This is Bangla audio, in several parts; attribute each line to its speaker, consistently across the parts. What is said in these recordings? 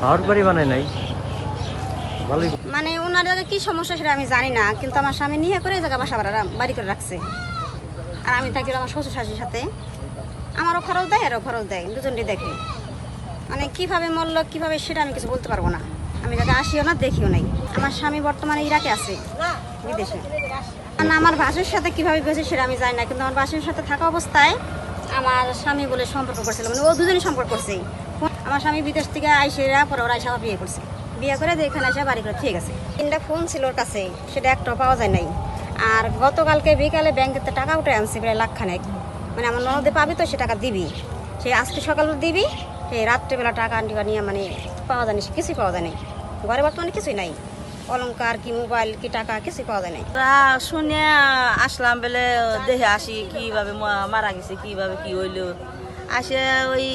Speaker 1: ঘর বাড়ি বানায় নাই ভালোই।
Speaker 2: মানে ওনার জায়গায় কি সমস্যা সেটা আমি জানি না, কিন্তু আমার স্বামী নিয়ে করে এই জায়গা বাসা বাড়ি করে রাখছে। আর আমি থাকি আমার শ্বশুর শাশুড়ির সাথে, আমারও খরচ দেয় আরও খরচ দেয়, দুজনটি দেখি। মানে কিভাবে মরলো কিভাবে সেটা আমি কিছু বলতে পারবো না, আমি যাকে আসিও না দেখিও নাই। আমার স্বামী বর্তমানে ইরাকে আছে, বিদেশে। না আমার ভাসুর সাথে কিভাবে গেছে সেটা আমি জানি না, কিন্তু আমার ভাসুর সাথে থাকা অবস্থায় আমার স্বামী বলে সম্পর্ক করছিল, মানে ও দুজনই সম্পর্ক করছে। আমার স্বামী বিদেশ থেকে আইসেরা পরে ওরা এসে বিয়ে করছে, বিয়ে করে এখানে এসে বাড়ি করে ঠিক আছে। 3টা ফোন ছিল ওর কাছে, সেটা একটাও পাওয়া যায় নাই। আর গতকালকে বিকালে ব্যাংকেতে টাকা উঠে আনছে প্রায় লাখখানেক, মানে আমার ননদে পাবি তো সে টাকা দিবি, সে আজকে সকালে দিবি, সেই রাত্রেবেলা টাকা আনটিকা নিয়ে মানে পাওয়া যায়নি, কিছুই পাওয়া যায় নাই। ঘরে বর্তমানে কিছুই নাই, অলংকার কি মোবাইল কি টাকা কিছুই পাওয়া যায় নাই।
Speaker 3: শুনে আসলাম বলে দেখে আসি কিভাবে মারা গেছে, কিভাবে কি হইলো। আসে ওই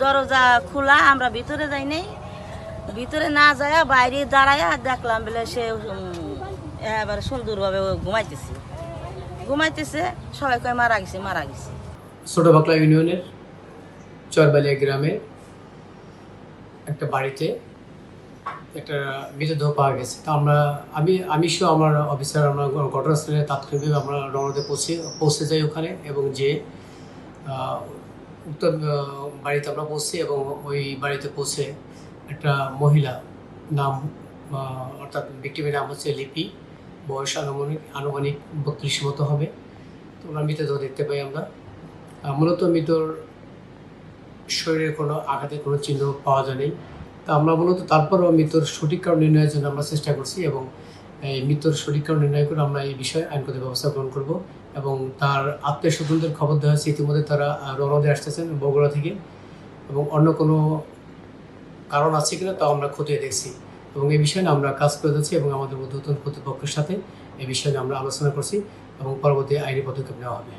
Speaker 3: দরজা খোলা, আমরা ভিতরে যাই নাই, ভিতরে না যায় বাইরে দাঁড়ায় দেখলাম বলে সে এবার সুন্দরভাবে ঘুমাইতেছে। সবাই কয় মারা গেছে মারা গেছে।
Speaker 4: ছোট বাকলা ইউনিয়নের চরবালিয়া গ্রামে একটা বাড়িতে একটা মৃতদেহ পাওয়া গেছে। তা আমি সহ আমার অফিসার আমরা ঘটনাস্থলে তাৎক্ষণিকভাবে আমরা রওনাতে পৌঁছে যাই ওখানে, এবং যে উক্ত বাড়িতে আমরা পৌঁছি এবং ওই বাড়িতে পৌঁছে একটা মহিলা নাম অর্থাৎ ভিক্টিমের নাম হচ্ছে লিপি, বয়স আনুমানিক 32 মতো হবে। তো ওনার মৃতদেহ দেখতে পাই আমরা। মূলত মৃতর শরীরে কোনো আঘাতের কোনো চিহ্ন পাওয়া যায়নি। তা আমরা মূলত তারপরও মৃত্যুর সঠিক কারণ নির্ণয়ের জন্য আমরা চেষ্টা করছি, এবং এই মৃত্যুর সঠিক কারণ নির্ণয় করে আমরা এই বিষয়ে আইনগত ব্যবস্থা গ্রহণ করব। এবং তার আত্মীয় স্বজনদের খবর দেওয়া হয়েছে, ইতিমধ্যে তারা রওনা দিয়ে আসতেছেন বগুড়া থেকে, এবং অন্য কোনো কারণ আছে কিনা তাও আমরা খতিয়ে দেখছি, এবং এই বিষয়ে আমরা কাজ করে যাচ্ছি এবং আমাদের ঊর্ধ্বতন কর্তৃপক্ষের সাথে এই বিষয়ে আমরা আলোচনা করছি, এবং পরবর্তী আইনি পদক্ষেপ নেওয়া হবে।